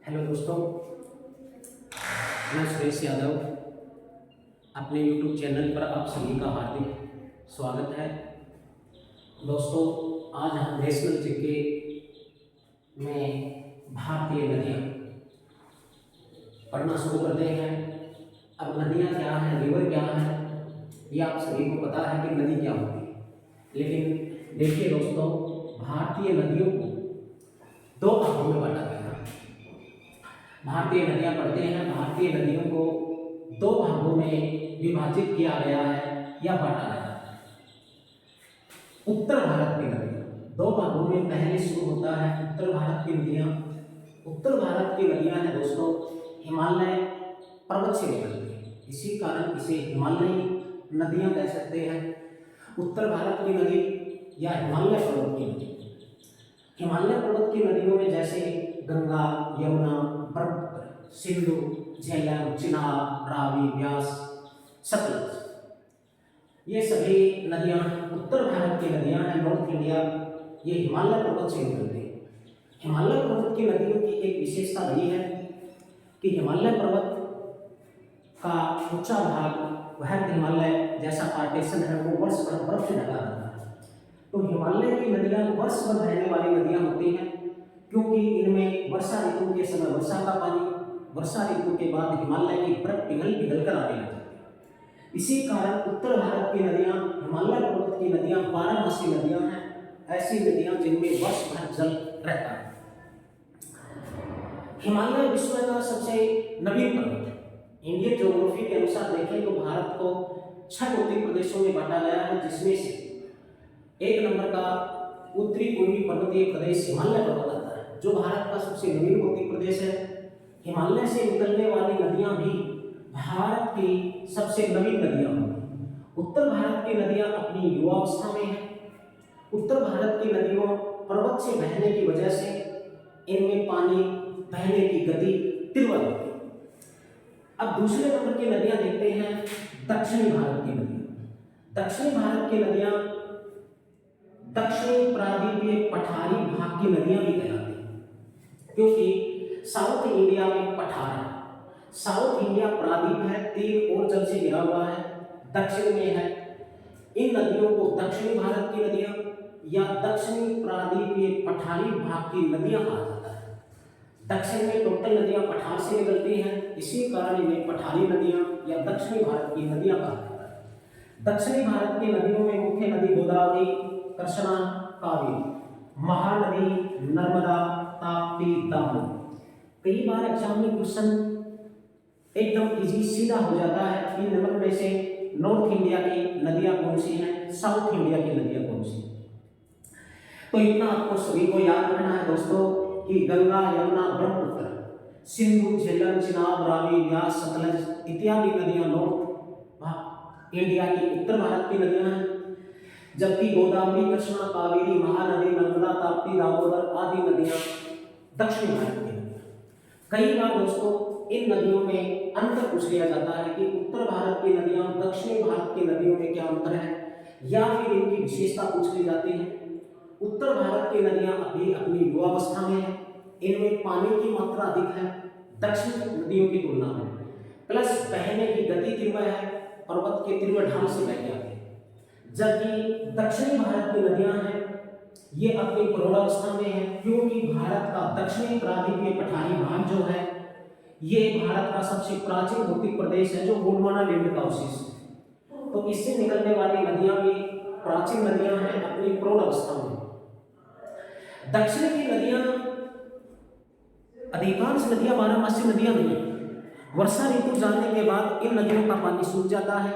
Hello दोस्तों, मैं सुरेश यादव। अपने यूट्यूब चैनल पर आप सभी का हार्दिक स्वागत है। दोस्तों, आज हम नेशनल जीके में भारतीय नदियाँ पढ़ना शुरू करते हैं। अब नदियाँ क्या हैं, रिवर क्या है, ये आप सभी को पता है कि नदी क्या होती है। लेकिन देखिए दोस्तों, भारतीय नदियों को दो भागों में बांटा गया है। भारतीय नदियाँ पढ़ते हैं, भारतीय नदियों को दो भागों में विभाजित किया गया है या बांटा गया है। उत्तर भारत की नदियाँ दो भागों में पहले शुरू होता है। उत्तर भारत की नदियाँ, उत्तर भारत की नदियाँ हैं दोस्तों, हिमालय पर्वत से निकलती है, इसी कारण इसे हिमालयी नदियाँ कह सकते हैं। उत्तर भारत की नदी या हिमालय पर्वत की नदी, हिमालय पर्वत की नदियों में जैसे गंगा, यमुना, ब्रह्मपुत्र, सिंधु, झेलम, चिनाब, रावी, व्यास, सतलज, ये सभी नदियां उत्तर भारत की नदियां हैं। नॉर्थ इंडिया ये हिमालय पर्वत से निकलती है। हिमालय पर्वत की नदियों की एक विशेषता रही है कि हिमालय पर्वत का ऊंचा भाग वह हिमालय जैसा पार्टीशन है वो वर्ष भर बर्फ से ढका रहता है। तो हिमालय की नदियां वर्ष भर बहने वाली नदियां होती हैं, क्योंकि इनमें वर्षा ऋतु के समय वर्षा का पानी, वर्षा ऋतु के बाद हिमालय की बर्फ पिघल पिघल कर आने लगती है। इसी कारण उत्तर भारत की नदियां, हिमालय पर्वत की नदियां 12 नदियां हैं, ऐसी नदियां जिनमें वर्ष भर जल रहता है। हिमालय विश्व का सबसे नवीन पर्वत है। इंडियन ज्योग्राफी के अनुसार देखें तो भारत को 6 भौतिक प्रदेशों में बांटा गया है, जिसमें से एक नंबर का उत्तरी पूर्वी पर्वतीय प्रदेश हिमालय पर्वत आता है, जो भारत का सबसे नवीन भौतिक प्रदेश है। हिमालय से निकलने वाली नदियां भी भारत की सबसे नवीन नदियां होंगी। उत्तर भारत की नदियां अपनी युवावस्था में हैं। उत्तर भारत की नदियों पर्वत से बहने की वजह से इनमें पानी बहने की गति तीव्र होती है। अब दूसरे नंबर की नदियां देखते हैं, दक्षिणी भारत की नदियां। दक्षिणी भारत की नदियां दक्षिणी प्रायद्वीपीय पठारी भाग की नदियां भी कहलाती हैं, क्योंकि साउथ इंडिया में पठार है। साउथ इंडिया प्रायद्वीप है, तीर और जल से घिरा हुआ है, दक्षिण में है। इन नदियों को दक्षिणी भारत की नदियां या दक्षिणी प्रायद्वीपीय पठारी भाग की नदियां कहा जाता है। दक्षिण में टोटल नदियां पठार से निकलती हैं, इसी कारण इन्हें पठारी नदियां या दक्षिणी भारत की नदियां कहा जाता है। दक्षिणी भारत की नदियों में मुख्य नदी गोदावरी, कृष्णा, कावेरी, महानदी, नर्मदा, ताप्ती, दामोदर। कई बार एग्जाम में क्वेश्चन एकदम इजी सीधा हो जाता है, इन नंबर में से नॉर्थ इंडिया की नदियां कौन सी हैं, साउथ इंडिया की नदियां कौन सी हैं। तो इतना आपको सभी को याद रखना है दोस्तों कि गंगा, यमुना, ब्रह्मपुत्र, सिंधु, झेलम, चिनाब, रावी, व्यास, सतलज इत्यादि नदियां नॉर्थ इंडिया की उत्तर भारत की नदियां हैं, जबकि गोदावरी, कृष्णा, कावेरी, महानदी, नर्मदा, ताप्ती, दामोदर आदि नदियां दक्षिण भारत की नदियां। कई बार दोस्तों इन नदियों में अंतर पूछ लिया जाता है कि उत्तर भारत की नदियां दक्षिण भारत की नदियों में क्या अंतर है, या फिर इनकी विशेषता पूछ ली जाती है। उत्तर भारत की नदियां अभी अपनी युवावस्था में है, इनमें पानी की मात्रा अधिक है दक्षिण नदियों की तुलना में, प्लस बहने की गति तीव्र है, पर्वत के तीव्र ढाल से बह जाते हैं। जबकि दक्षिणी भारत की नदियां हैं ये अपनी प्रौढ़ावस्था में है, क्योंकि भारत का दक्षिणी प्रायद्वीपीय पठारी भाग जो है ये भारत का सबसे प्राचीन भौतिक प्रदेश है, जो गोंडवाना लैंड का अवशेष है। तो इससे निकलने वाली नदियां भी प्राचीन नदियां हैं अपनी प्रौढ़ावस्था में। दक्षिण की नदियां, अधिकांश नदियां 12 नदियां नहीं है। वर्षा ऋतु जाने के बाद इन नदियों का पानी सूख जाता है,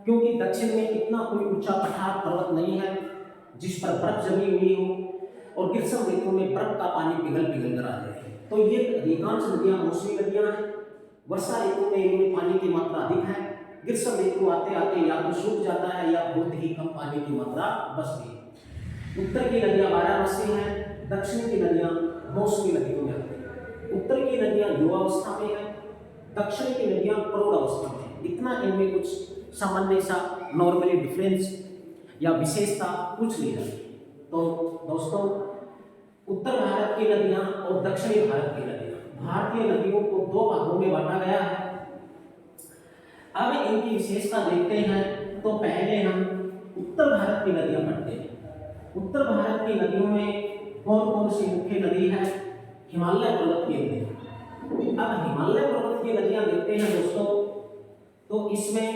क्योंकि दक्षिण में इतना कोई ऊंचा पठार पर्वत नहीं है जिस पर बर्फ जमी हुई हो, और ग्रीष्म ऋतु में बर्फ का पानी पिघल पिघल कर आ जाए। तो ये अधिकांश नदियां मौसमी नदियां हैं। वर्षा ऋतु में इनमें पानी की मात्रा अधिक है, ग्रीष्म ऋतु आते आते या तो सूख जाता है या बहुत ही कम पानी की मात्रा बचती है। उत्तर की नदियां 12 हैं, दक्षिण की नदियां मौसमी नदियों में आती हैं। उत्तर की नदियां युवावस्था में है, दक्षिण की नदियां प्रौढ़ावस्था में है। इतना इनमें कुछ सामान्य सा नॉर्मली डिफरेंस या विशेषता पूछ ली जाती है। तो दोस्तों, उत्तर भारत की नदियां और दक्षिणी भारत की नदियां भारतीय नदियों को दो भागों में बांटा गया है। अब इनकी विशेषता देखते हैं तो पहले हम उत्तर भारत की नदियां पढ़ते हैं। उत्तर भारत की नदियों में कौन कौन सी मुख्य नदी है? हिमालय पर्वत की नदी। अब हिमालय पर्वत की नदियां देखते हैं दोस्तों, तो इसमें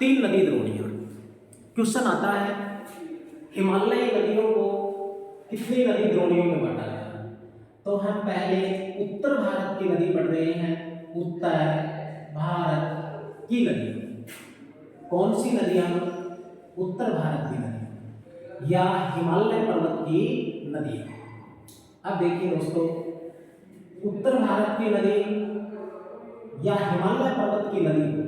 तीन नदी द्रोणियां। क्वेश्चन आता है हिमालय नदियों को कितनी नदी द्रोणियों में बांटा गया है? तो हम पहले उत्तर भारत की नदी पढ़ रहे हैं। उत्तर भारत की नदी कौन सी नदियां? उत्तर भारत की नदी या हिमालय पर्वत की नदी। अब देखिए दोस्तों, उत्तर भारत की नदी या हिमालय पर्वत की नदी को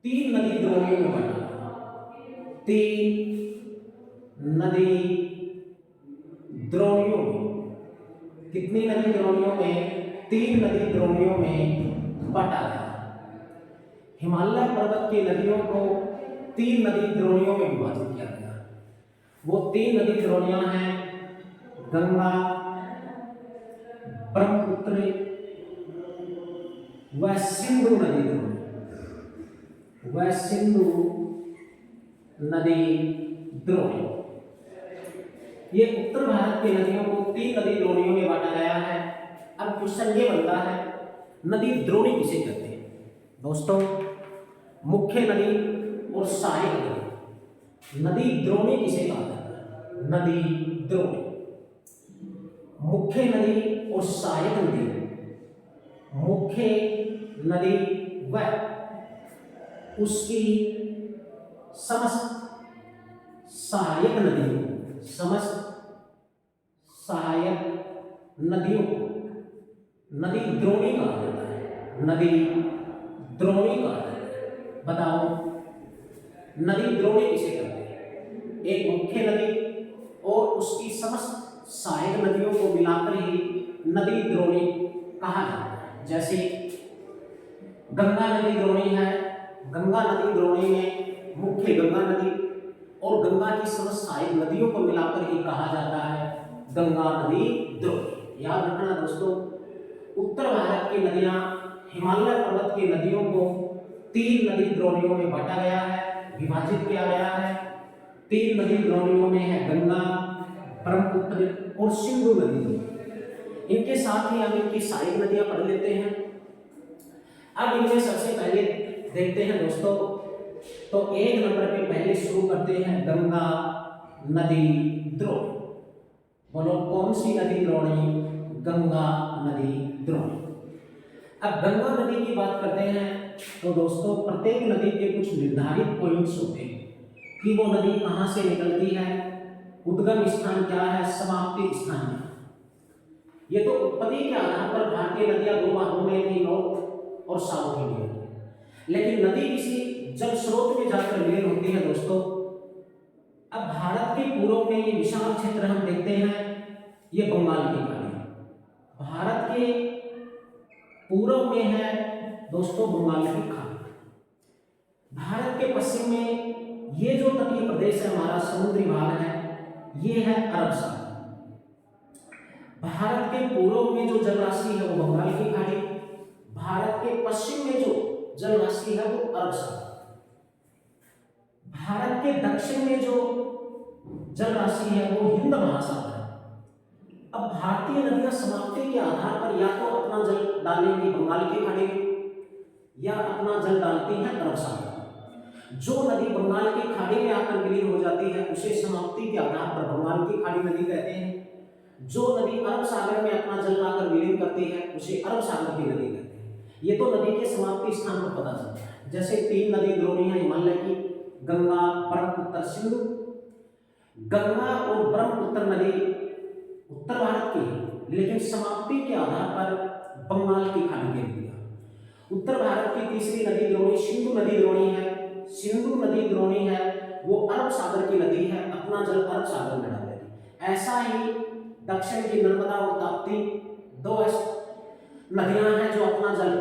तीन नदी द्रोणियों में बांटा गया। तीन नदी द्रोणियों में, कितनी नदी द्रोणियों में? तीन नदी द्रोणियों में बांटा गया। हिमालय पर्वत की नदियों को तीन नदी द्रोणियों में विभाजित किया गया। वो तीन नदी द्रोणियां हैं गंगा, ब्रह्मपुत्र व सिंधु नदी द्रोणी। वह सिंधु नदी द्रोणी। ये उत्तर भारत की नदियों को तीन नदी द्रोणियों में बांटा गया है। अब क्वेश्चन ये बनता है नदी द्रोणी किसे कहते हैं? दोस्तों, मुख्य नदी और सहायक नदी। नदी द्रोणी किसे कहा जाता है? नदी द्रोणी। मुख्य नदी और सहायक नदी। मुख्य नदी व उसकी समस्त सहायक नदियों, समस्त सहायक नदियों को नदी द्रोणी कहा जाता है। नदी द्रोणी कहा जाता है। बताओ, नदी द्रोणी किसे कहते हैं? एक मुख्य नदी और उसकी समस्त सहायक नदियों को मिलाकर ही नदी द्रोणी कहा जाता है। जैसे गंगा नदी द्रोणी है। गंगा नदी द्रोणी में मुख्य गंगा नदी और गंगा की समस्त सहायक नदियों को मिलाकर ही कहा जाता है गंगा नदी द्रोणी। याद रखना दोस्तों, उत्तर भारत की नदियां हिमालय पर्वत की नदियों को तीन नदी द्रोणियों में बांटा गया है, विभाजित किया गया है। तीन नदी द्रोणियों में है गंगा, ब्रह्मपुत्र और सिंधु नदी। इनके साथ ही हम इनकी सहायक नदियां पढ़ लेते हैं। अब इनमें सबसे पहले देखते हैं दोस्तों, तो एक नंबर पे पहले शुरू करते हैं गंगा नदी द्रोणी। बोलो कौन सी नदी द्रोणी? गंगा नदी द्रोणी। अब गंगा नदी की बात करते हैं तो दोस्तों, प्रत्येक नदी के कुछ निर्धारित पॉइंट्स होते हैं कि वो नदी कहां से निकलती है, उद्गम स्थान क्या है, समाप्ति स्थान क्या है। ये तो उत्पत्ति के आधार पर भारतीय नदियां दो भागों में थी, नॉर्थ और साउथ इंडिया में। लेकिन नदी किसी जल स्रोत में जाकर विलीन होती है दोस्तों। अब भारत के पूर्व में ये विशाल क्षेत्र हम देखते हैं, ये बंगाल की खाड़ी। भारत के पूर्व में है दोस्तों बंगाल की खाड़ी। भारत के पश्चिम में ये जो तटीय प्रदेश है हमारा, समुद्री भाग है, ये है अरब सागर। भारत के पूर्व में जो जल राशि है वो बंगाल की खाड़ी। भारत के पश्चिम में जो जल राशि है वो अरब सागर। भारत के दक्षिण में जो जल राशि है वो हिंद महासागर है। अब भारतीय नदियां समाप्ति के आधार पर या तो अपना जल डालेंगी बंगाल की खाड़ी में या अपना जल डालती है अरब सागर। जो नदी बंगाल की खाड़ी में आकर विलीन हो जाती है उसे समाप्ति के आधार पर बंगाल की खाड़ी नदी कहते हैं। जो नदी अरब सागर में अपना जल लाकर विलीन करती है उसे अरब सागर की नदी कहते हैं। ये तो नदी के समाप्ति स्थान पर पता चलता है। जैसे तीन नदी द्रोणी है हिमालय की, गंगा, ब्रह्मपुत्र, सिंधु। गंगा और ब्रह्मपुत्र नदी उत्तर भारत की है, लेकिन समाप्ति के आधार पर बंगाल की खाड़ी की नदियां। उत्तर भारत की तीसरी नदी द्रोणी सिंधु नदी द्रोणी है। सिंधु नदी द्रोणी है वो अरब सागर की नदी है, अपना जल अरब सागर में डालेगी। ऐसा ही दक्षिण की नर्मदा और ताप्ती दो नदियां हैं जो अपना जल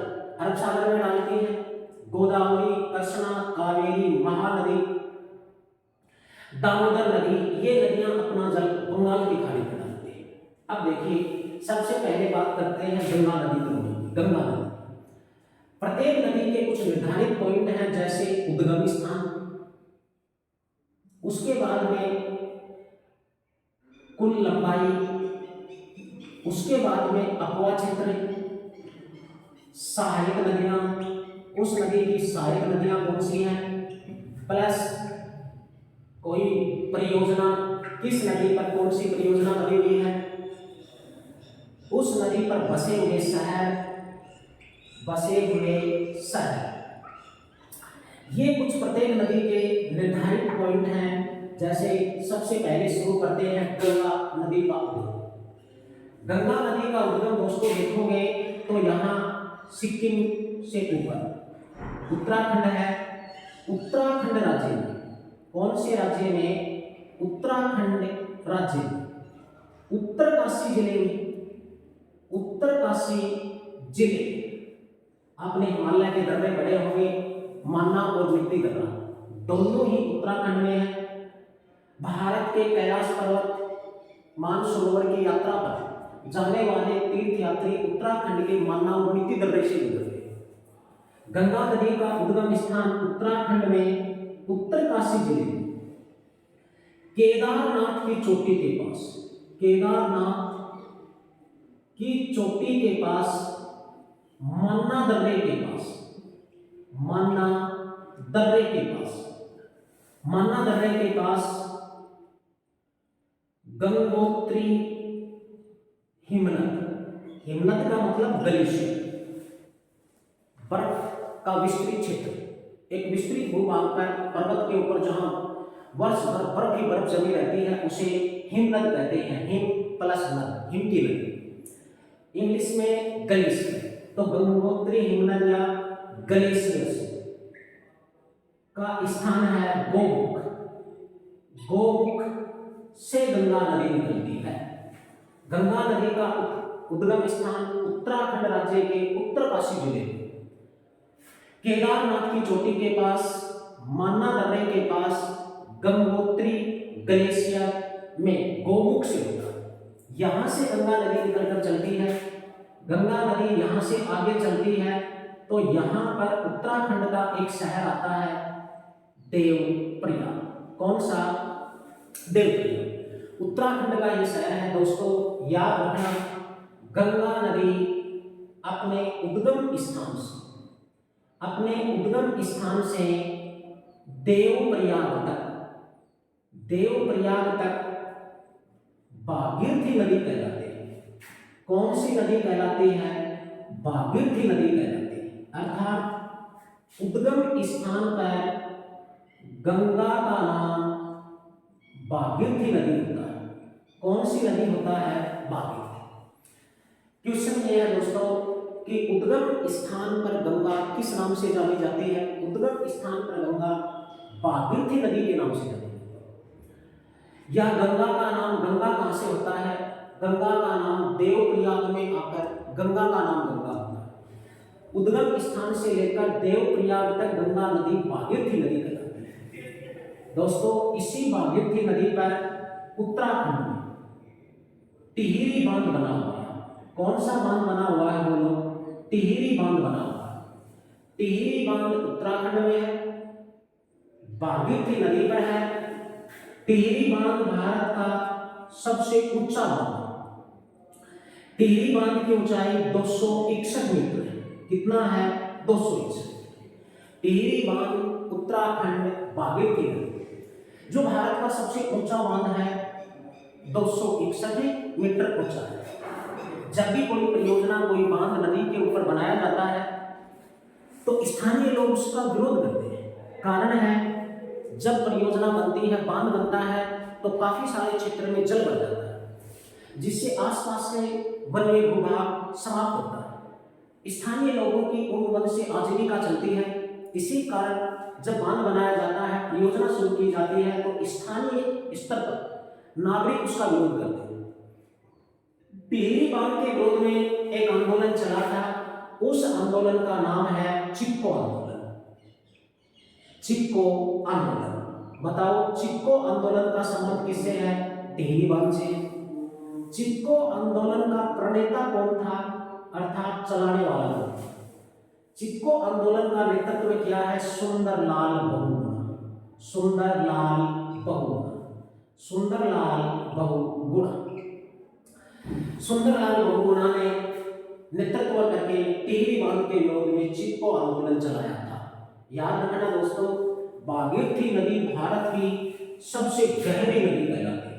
अरब सागर में डालती हैं। गोदावरी, कृष्णा, कावेरी, महानदी, दामोदर नदी, ये नदियां अपना जल बंगाल की खाड़ी में डालती हैं। अब देखिए सबसे पहले बात करते हैं गंगा नदी की। गंगा नदी, प्रत्येक नदी के कुछ निर्धारित पॉइंट हैं, जैसे उद्गम स्थान, उसके बाद में कुल लंबाई, उसके बाद में अपवा क्षेत्र, सहायक नदियां, उस नदी की सहायक नदियां कौन सी हैं, प्लस कोई परियोजना, किस नदी पर कौन सी परियोजना बनी हुई है, उस नदी पर बसे हुए शहर, ये कुछ प्रत्येक नदी के निर्धारित पॉइंट हैं। जैसे सबसे पहले शुरू करते हैं गंगा नदी का उद्गम। गंगा नदी का उद्गम दोस्तों देखोगे तो यहाँ सिक्किम से ऊपर उत्तराखंड है। उत्तराखंड राज्य में, कौन से राज्य में, उत्तराखंड राज्य में, उत्तरकाशी जिले में, उत्तरकाशी जिले, आपने हिमालय के दर्रे पढ़े होंगे, मान्ना और मिट्टी दर्रा, दोनों ही उत्तराखंड में है। भारत के कैलाश पर्वत मानसरोवर की यात्रा पर जाने वाले तीर्थ यात्री उत्तराखंड के मान्ना और मिट्टी दर्रे से गुजरते हैं। गंगा नदी का उद्गम स्थान उत्तराखंड में उत्तरकाशी जिले में केदारनाथ की चोटी के पास, केदारनाथ की चोटी के पास, मान्ना दर्रे के पास, मान्ना दर्रे के पास, मान्ना दर्रे के पास गंगोत्री हिमनद, हिमनद का मतलब ग्लेशियर, बर्फ का विस्तृत क्षेत्र, एक विस्तृत भूभाग पर पर्वत के ऊपर जहां वर्ष भर बर्फ ही बर्फ जमी रहती है, उसे हिमनद कहते हैं। हिम प्लस नद, हिम की नदी, इंग्लिश में ग्लेशियर। तो गंगोत्री हिमनद या ग्लेशियर्स का स्थान है गोमुख। गोमुख से गंगा नदी निकलती है। गंगा नदी का उद्गम स्थान उत्तराखंड राज्य के उत्तरकाशी जिले में केदारनाथ की चोटी के पास, मान्ना दर्रे के पास, गंगोत्री ग्लेशियर में गोमुख से होता है। यहां से गंगा नदी निकलकर चलती है। गंगा नदी यहां से आगे चलती है तो यहां पर उत्तराखंड का एक शहर आता है देवप्रयाग। कौन सा? देवप्रयाग उत्तराखंड का ये शहर है दोस्तों। याद रखना, गंगा नदी अपने उद्गम स्थान से, अपने उद्गम स्थान से देवप्रयाग तक, देवप्रयाग तक भागीरथी नदी कहलाती है। कौन सी नदी कहलाती है? भागीरथी नदी कहलाती है। अर्थात उद्गम स्थान पर गंगा का नाम भागीरथी नदी होता है। कौन सी नदी होता है? भागीरथी। क्वेश्चन ये है दोस्तों कि उद्गम स्थान पर गंगा किस नाम से जानी जाती है? उद्गम स्थान पर गंगा भागीरथी नदी के नाम से जानी जाती है। या गंगा का नाम, गंगा कहां से होता है? गंगा का नाम देवप्रयाग में आकर गंगा का नाम गंगा होता है। उद्गम स्थान से लेकर देवप्रयाग तक गंगा नदी भागीरथी नदी कहलाती है। दोस्तों इसी भागीरथी नदी पर उत्तराखंड में टिहरी बांध बना हुआ है। कौन सा बांध बना हुआ है बोलो? टिहरी बांध बना हुआ है। टिहरी बांध उत्तराखंड में है, भागीरथी नदी पर है। टिहरी बांध भारत का सबसे ऊंचा बांध है। टिहरी बांध की ऊंचाई 261 मीटर है। कितना है? 261। टिहरी बांध उत्तराखंड भागीरथी नदी जो भारत का सबसे ऊंचा बांध है, 261 मीटर ऊंचा है। जब भी कोई परियोजना, कोई बांध नदी के ऊपर बनाया जाता है तो स्थानीय लोग उसका विरोध करते हैं। कारण है, जब परियोजना बनती है, बांध बनता है तो काफी सारे क्षेत्र में जल भर जाता है, जिससे आसपास के वन्य भूभाग समाप्त होता है। स्थानीय लोगों की उन वन से आजीविका चलती है। इसी कारण जब बांध बनाया जाता है, परियोजना शुरू की जाती है तो स्थानीय स्तर पर नागरिक उसका विरोध करते हैं। टिहरी बांध के विरोध में एक आंदोलन चला था। उस आंदोलन का नाम है चिपको आंदोलन। चिपको आंदोलन। बताओ चिपको आंदोलन का संबंध किससे है? टिहरी बांध से। चिपको आंदोलन का प्रणेता कौन था, अर्थात चलाने वाला कौन था? चिपको आंदोलन का नेतृत्व किया है सुंदरलाल बहुगुणा। सुंदरलाल बहुगुणा। सुंदरलाल बहुगुणा। सुंदरलाल बहुगुणा ने नेतृत्व करके टिहरी बांध के विरोध में चिपको आंदोलन चलाया था। याद रखना दोस्तों, भागीरथी नदी भारत की सबसे गहरी नदी कहलाती है।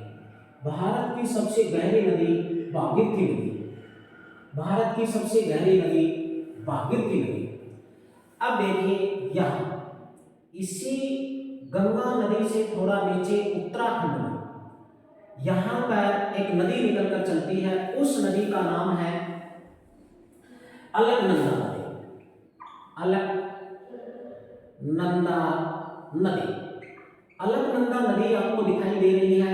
भारत की सबसे गहरी नदी भागीरथी नदी। भारत की सबसे गहरी नदी भागीरथी नदी। अब देखिए यहाँ इसी गंगा नदी से थोड़ा नीचे उत्तराखंड में यहाँ पर एक नदी निकलकर चलती है, उस नदी का नाम है अलकनंदा नदी। अलकनंदा नदी। अलकनंदा नदी आपको दिखाई दे रही है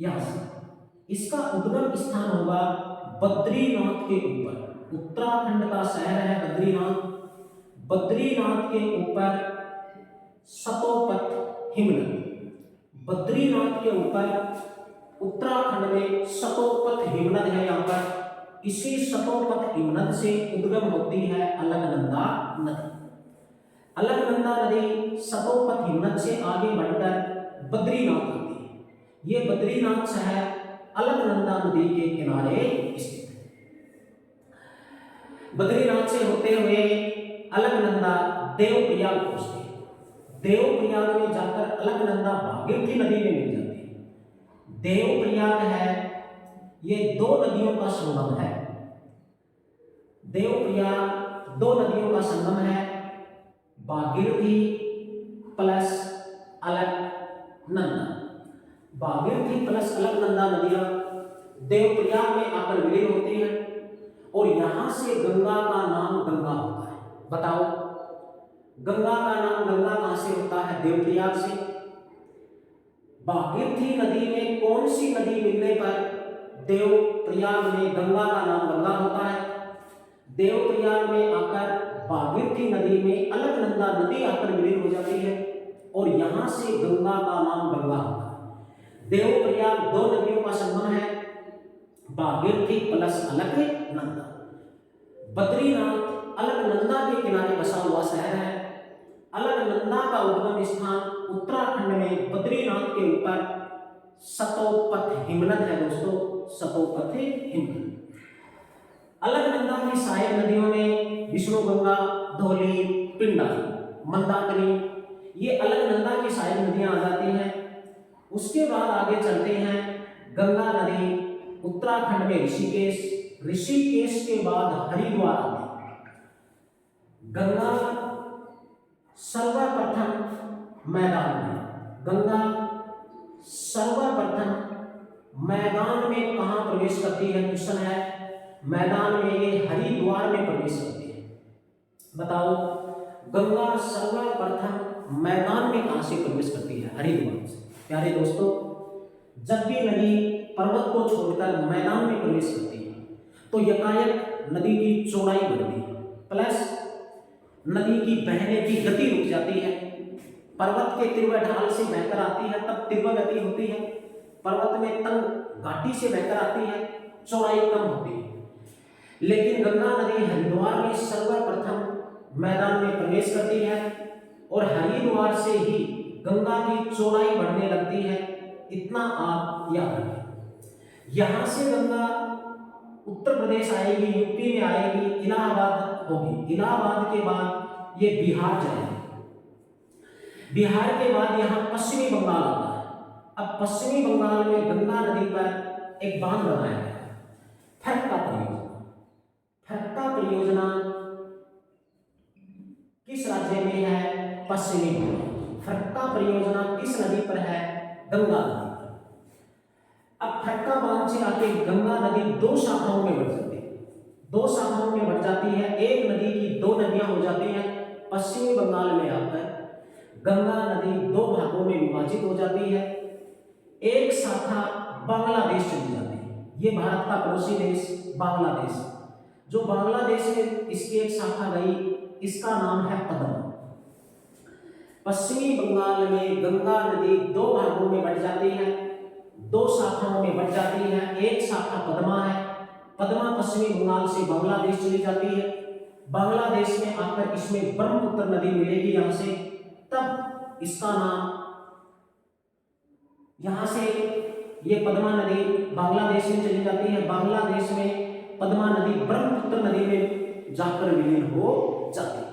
यहां से। इसका उद्गम स्थान होगा बद्रीनाथ के ऊपर। उत्तराखंड का शहर है बद्रीनाथ। बद्रीनाथ के ऊपर सतोपथ हिमनद। बद्रीनाथ के ऊपर उत्तराखंड में सतोपथ हिमनद है। यहाँ पर इसी सतोपथ हिमनद से उद्गम होती है अलकनंदा नदी। अलकनंदा नदी सतोपथ हिमनद से आगे बढ़कर बद्रीनाथ होती है। ये बद्रीनाथ शहर अलकनंदा नदी के किनारे स्थित है। बद्रीनाथ से होते हुए अलकनंदा देवप्रयाग पहुंचती है। देवप्रयाग में जाकर अलकनंदा भागीरथी नदी में मिल जाती है। देवप्रयाग है, ये दो नदियों का संगम है। देवप्रयाग दो नदियों का संगम है, भागीरथी प्लस अलकनंदा। भागीरथी प्लस अलकनंदा नदियां देवप्रयाग में आकर विलीन होती हैं और यहां से गंगा का नाम गंगा होता है। बताओ, गंगा का नाम गंगा कहां से होता है? देवप्रयाग से। भागीरथी नदी में कौन सी नदी मिलने पर देवप्रयाग में गंगा का नाम गंगा होता है? देवप्रयाग में आकर भागीरथी नदी में अलकनंदा नदी आकर विलीन हो जाती है और यहां से गंगा का नाम गंगा होता है। देवप्रयाग दो नदियों का संगम है, भागीरथी प्लस अलकनंदा। बद्रीनाथ अलकनंदा के किनारे बसा हुआ शहर है। अलकनंदा का उद्गम स्थान उत्तराखंड में बद्रीनाथ के ऊपर सतोपथ हिमनद है दोस्तों, सतोपथ हिमनद। अलकनंदा की सहायक नदियों में विष्णुगंगा, धौली, पिंडा, मंदाकिनी, ये अलकनंदा की सहायक नदियां आ जाती हैं। उसके बाद आगे चलते हैं, गंगा नदी उत्तराखंड में ऋषिकेश, ऋषिकेश के बाद हरिद्वार आते हैं। गंगा सर्वप्रथम मैदान में, गंगा सर्वप्रथम मैदान में कहां प्रवेश करती है? क्वेश्चन है, मैदान में ये हरिद्वार में प्रवेश करती है। बताओ, गंगा सर्वप्रथम मैदान में कहां से प्रवेश करती है? हरिद्वार से। प्यारे दोस्तों, जब भी नदी पर्वत को छोड़कर मैदान में प्रवेश करती है तो यकायक नदी की चौड़ाई बढ़ती है प्लस नदी की बहने की गति रुक जाती है। पर्वत के तीव्र ढाल से बहकर आती है तब तीव्र गति होती है, पर्वत में तंग घाटी से बहकर आती है, चौड़ाई कम होती है। लेकिन गंगा नदी हरिद्वार में सर्वप्रथम मैदान में प्रवेश करती है और हरिद्वार से ही गंगा की चौड़ाई बढ़ने लगती है। इतना आप याद रखें। यहां से गंगा उत्तर प्रदेश आएगी, यूपी में आएगी, इलाहाबाद होगी, इलाहाबाद के बाद ये बिहार जाएगी, बिहार के बाद यहाँ पश्चिमी बंगाल आता है। अब पश्चिमी बंगाल में गंगा नदी पर एक बांध बनाया गया है, फरक्का परियोजना। फरक्का परियोजना किस राज्य में है? पश्चिमी बंगाल। फरक्का परियोजना किस नदी पर है? गंगा नदी पर। अब फरक्का बांध से आके गंगा नदी दो शाखाओं में बढ़ जाती है, दो शाखाओं में बढ़ जाती है। एक नदी की दो नदियां हो जाती हैं। पश्चिमी बंगाल में आकर गंगा नदी दो भागों में विभाजित हो जाती है। एक शाखा बांग्लादेश चली जाती है, ये भारत का पड़ोसी देश बांग्लादेश। जो बांग्लादेश में इसकी एक शाखा गई, इसका नाम है पद्मा। पश्चिमी बंगाल में गंगा नदी दो भागों में बढ़ जाती है। दो शाखाओं में बढ़ जाती है। एक शाखा पद्मा है, पद्मा पश्चिमी बंगाल से बांग्लादेश चली जाती है, बांग्लादेश में आकर इसमें ब्रह्मपुत्र नदी मिलेगी यहां से, तब इसका नाम यहां से ये पद्मा नदी बांग्लादेश में चली जाती है, बांग्लादेश में पद्मा नदी ब्रह्मपुत्र नदी में जाकर विलीन हो जाती है।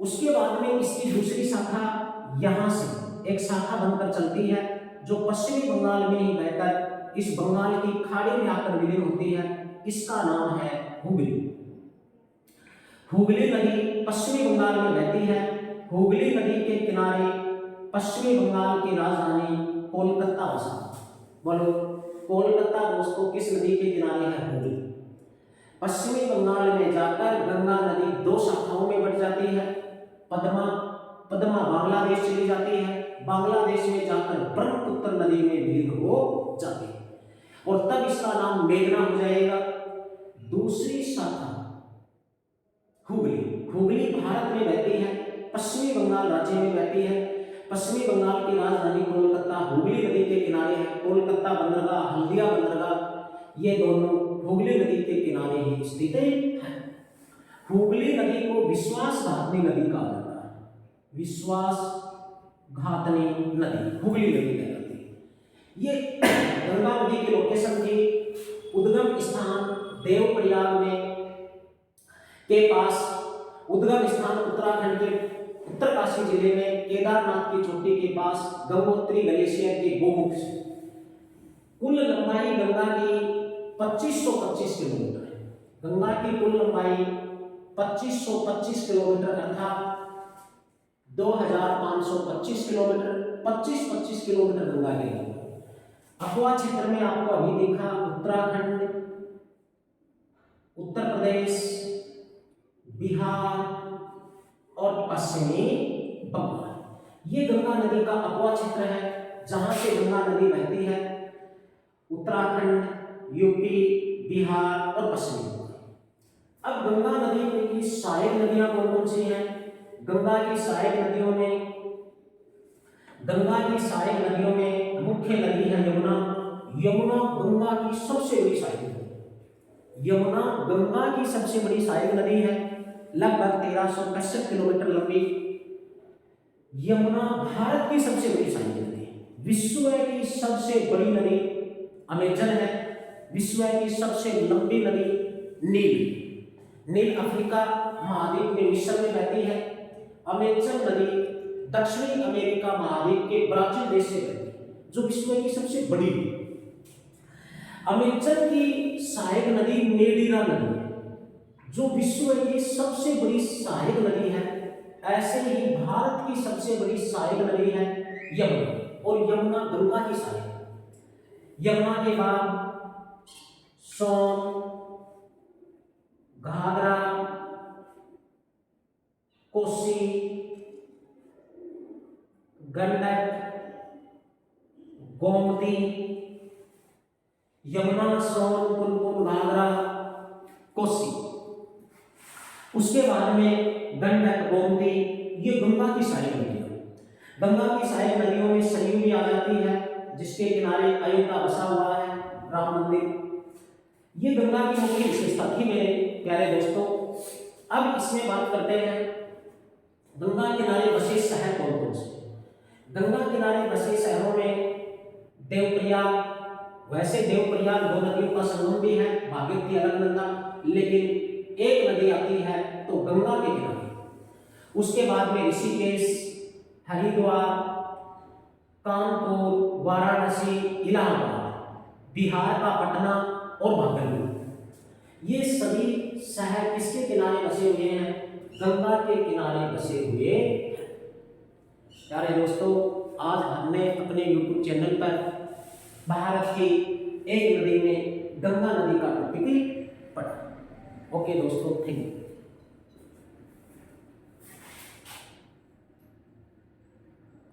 उसके बाद में इसकी दूसरी शाखा यहां से एक शाखा बनकर चलती है जो पश्चिमी बंगाल में ही बहकर इस बंगाल की खाड़ी में आकर विलीन होती है, इसका नाम है हुगली। हुगली नदी पश्चिमी बंगाल में बहती है। हुगली नदी के किनारे पश्चिमी बंगाल की राजधानी कोलकाता बसा। बोलो, कोलकाता दोस्तों किस नदी के किनारे है? हुगली। पश्चिमी बंगाल में जाकर गंगा नदी दो शाखाओं में बढ़ जाती है। पद्मा बांग्लादेश चली जाती है, बांग्लादेश में जाकर ब्रह्मपुत्र नदी में विलीन हो जाती है और तब इसका नाम मेघना हो जाएगा। दूसरी शाखा हुगली, हुगली भारत में बहती है, पश्चिमी बंगाल राज्य में बहती है। पश्चिमी बंगाल की राजधानी कोलकाता हुगली नदी के किनारे है। कोलकाता बंदरगाह, हल्दिया बंदरगाह, ये दोनों हुगली नदी के किनारे ही स्थित है। हुगली नदी को विश्वासघातनी नदी कहा जाता है, विश्वासघातनी नदी हुगली नदी कहलाती है। ये गंगा नदी की लोकेशन थी, उद्गम स्थान देवप्रयाग में के पास, उद्गम स्थान उत्तराखंड के उत्तरकाशी जिले में केदारनाथ की चोटी के पास गंगोत्री ग्लेशियर के गोमुख से। कुल लंबाई गंगा की 2525 किलोमीटर है। गंगा की कुल लंबाई 2525 किलोमीटर अर्थात 2525 किलोमीटर, 25-25 किलोमीटर गंगा की लंबाई। अखवा क्षेत्र में आपको अभी देखा उत्तराखंड, उत्तर प्रदेश, बिहार और पश्चिमी बंगाल, ये गंगा नदी का अखवा क्षेत्र है जहां से गंगा नदी बहती है। उत्तराखंड, यूपी, बिहार और पश्चिमी बंगाल। अब गंगा नदी की सहायक नदियां कौन कौन सी हैं? गंगा की सहायक नदियों में मुख्य नदी है यमुना। यमुना गंगा की सबसे बड़ी सहायक नदी, यमुना गंगा की सबसे बड़ी सहायक नदी है, लगभग 1365 किलोमीटर लंबी। यमुना भारत की सबसे बड़ी सहायक नदी है। विश्व की सबसे बड़ी नदी अमेजन है। विश्व की सबसे लंबी नदी नील, नील अफ्रीका महाद्वीप में मिस्र में बहती है। अमेजन नदी दक्षिणी अमेरिका महाद्वीप के ब्राजील देश से बहती है, जो विश्व की सबसे बड़ी है। अमेजन की सहायक नदी मेडिना नदी है, जो विश्व की सबसे बड़ी सहायक नदी है। ऐसे ही भारत की सबसे बड़ी सहायक नदी है यमुना, और यमुना गंगा की सहायक। यमुना के बाद सोन, घाघरा, कोसी, गंडक, गोमती, यमुना, सोन, पुनपुन, घाघरा, कोसी। उसके बाद में गंडक, गोमती, ये गंगा की सहायक नदियां। गंगा की सहायक नदियों में सरयू भी आ जाती है, जिसके किनारे अयोध्या बसा हुआ है, राम मंदिर। ये गंगा की मुख्य विशेषता थी मेरे प्यारे दोस्तों। अब इसमें बात करते हैं गंगा किनारे बसे शहर कौन कौन से। गंगा किनारे बसे शहरों में देवप्रयाग, वैसे देवप्रयाग दो नदियों का संगम भी है, भागीरथी अलकनंदा, लेकिन एक नदी आती है तो गंगा के किनारे। उसके बाद में ऋषिकेश, हरिद्वार, कानपुर, वाराणसी, इलाहाबाद, बिहार का पटना और भागलपुर, ये सभी शहर किसके किनारे बसे हुए हैं? गंगा के किनारे बसे हुए। प्यारे दोस्तों, आज हमने अपने YouTube चैनल पर भारत की एक नदी में गंगा नदी का टॉपिक पढ़ा। ओके दोस्तों, थैंक यू।